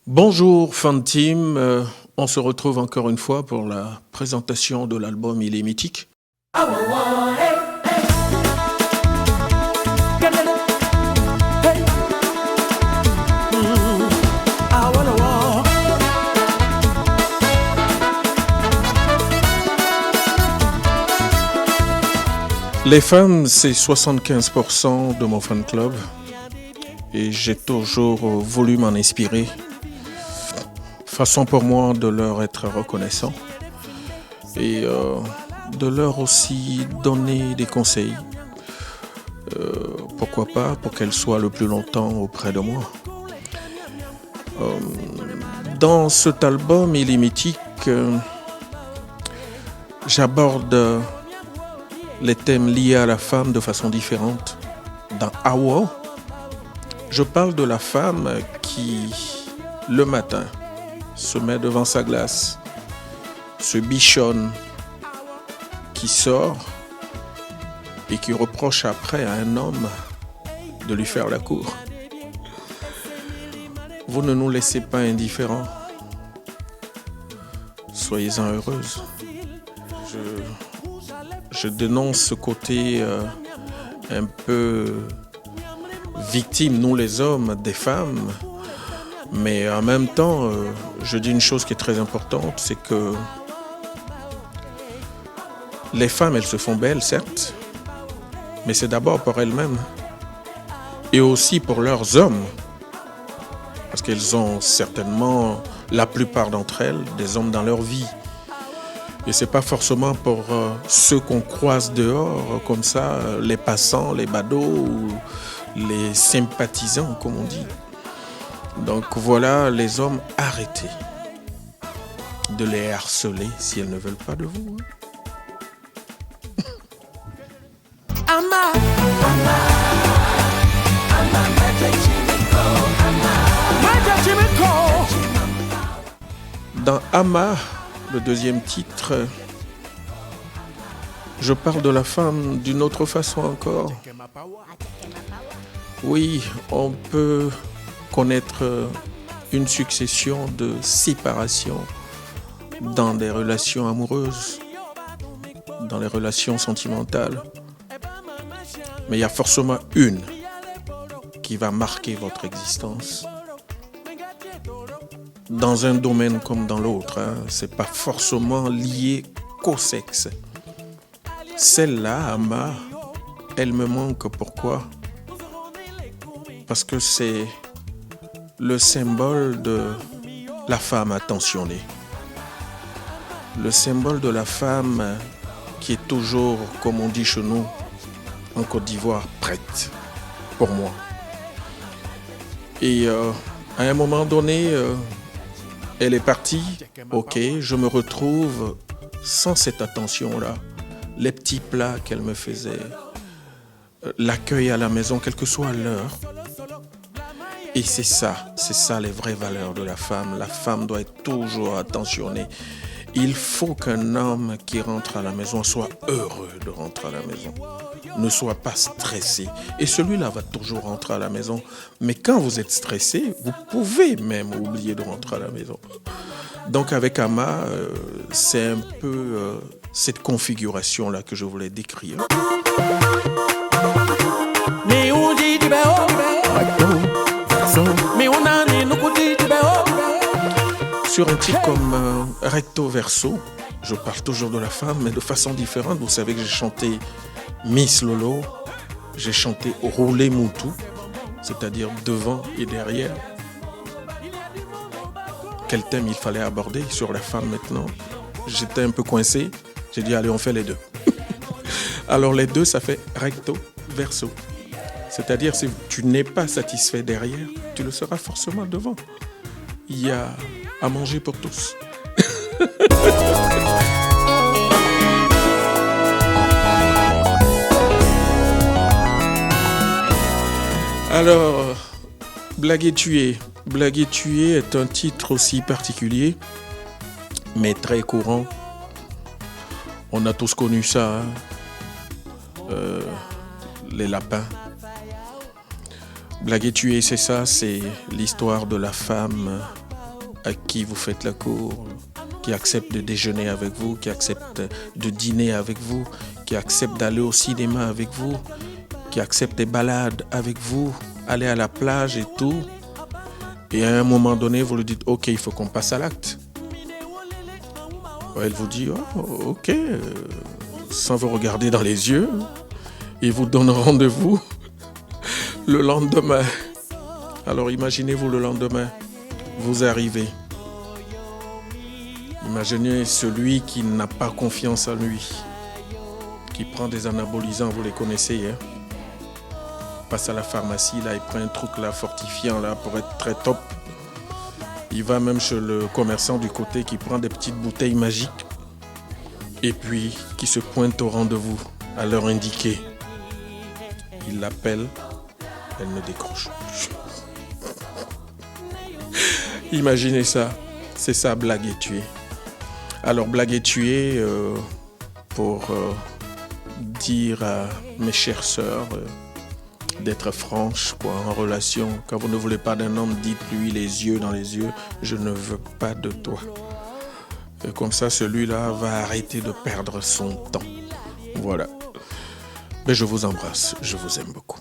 Bonjour Fan Team, on se retrouve encore une fois pour la présentation de l'album Il est mythique. Les femmes, c'est 75% de mon fan club et j'ai toujours voulu m'en inspirer. Façon pour moi de leur être reconnaissant et de leur aussi donner des conseils. Pourquoi pas pour qu'elles soient le plus longtemps auprès de moi. Dans cet album, Il est mythique, j'aborde les thèmes liés à la femme de façon différente. Dans Awa, je parle de la femme qui, le matin, se met devant sa glace, se bichonne, qui sort et qui reproche après à un homme de lui faire la cour. Vous ne nous laissez pas indifférents. Soyez-en heureuses. Je dénonce ce côté un peu victime, nous les hommes, des femmes. Mais en même temps, je dis une chose qui est très importante, c'est que les femmes, elles se font belles, certes, mais c'est d'abord pour elles-mêmes et aussi pour leurs hommes. Parce qu'elles ont certainement, la plupart d'entre elles, des hommes dans leur vie. Et c'est pas forcément pour ceux qu'on croise dehors, comme ça, les passants, les badauds, ou les sympathisants, comme on dit. Donc voilà, les hommes, arrêtez de les harceler si elles ne veulent pas de vous. Dans Ama, le deuxième titre, je parle de la femme d'une autre façon encore. Oui, on peut connaître une succession de séparations dans des relations amoureuses, dans les relations sentimentales. Mais il y a forcément une qui va marquer votre existence. Dans un domaine comme dans l'autre, c'est pas forcément lié qu'au sexe. Celle-là, Ama, elle me manque. Pourquoi? Parce que c'est le symbole de la femme attentionnée. Le symbole de la femme qui est toujours, comme on dit chez nous, en Côte d'Ivoire, prête pour moi. Et à un moment donné, elle est partie. Ok, je me retrouve sans cette attention-là. Les petits plats qu'elle me faisait, l'accueil à la maison, quelle que soit l'heure. Et c'est ça les vraies valeurs de la femme. La femme doit être toujours attentionnée. Il faut qu'un homme qui rentre à la maison soit heureux de rentrer à la maison. Ne soit pas stressé. Et celui-là va toujours rentrer à la maison. Mais quand vous êtes stressé, vous pouvez même oublier de rentrer à la maison. Donc avec Ama, c'est un peu cette configuration-là que je voulais décrire. Sur un titre comme Recto Verso, je parle toujours de la femme, mais de façon différente. Vous savez que j'ai chanté Miss Lolo, j'ai chanté Roulé Moutou, c'est-à-dire devant et derrière. Quel thème il fallait aborder sur la femme maintenant? J'étais un peu coincé, j'ai dit allez on fait les deux. Alors les deux ça fait Recto Verso. C'est-à-dire si tu n'es pas satisfait derrière, tu le seras forcément devant. Il y a à manger pour tous. Alors, Blaguer tuer. Blaguer tuer est un titre aussi particulier, mais très courant. On a tous connu ça, les lapins. Blaguer tuer, c'est ça, c'est l'histoire de la femme à qui vous faites la cour, qui accepte de déjeuner avec vous, qui accepte de dîner avec vous, qui accepte d'aller au cinéma avec vous, qui accepte des balades avec vous, aller à la plage et tout. Et à un moment donné, vous lui dites, ok, il faut qu'on passe à l'acte. Elle vous dit, oh, ok, sans vous regarder dans les yeux, il vous donne rendez-vous le lendemain. Alors imaginez-vous le lendemain, vous arrivez. Imaginez celui qui n'a pas confiance en lui, qui prend des anabolisants, vous les connaissez, hein? Passe à la pharmacie, là, il prend un truc là, fortifiant là, pour être très top. Il va même chez le commerçant du côté qui prend des petites bouteilles magiques et puis qui se pointe au rendez-vous à l'heure indiquée. Il l'appelle, elle ne décroche plus. Imaginez ça, c'est ça, blague et tuer. Alors blague et tuer, pour dire à mes chères sœurs d'être franches quoi, en relation. Quand vous ne voulez pas d'un homme, dites-lui les yeux dans les yeux, je ne veux pas de toi. Et comme ça, celui-là va arrêter de perdre son temps. Voilà. Mais je vous embrasse, je vous aime beaucoup.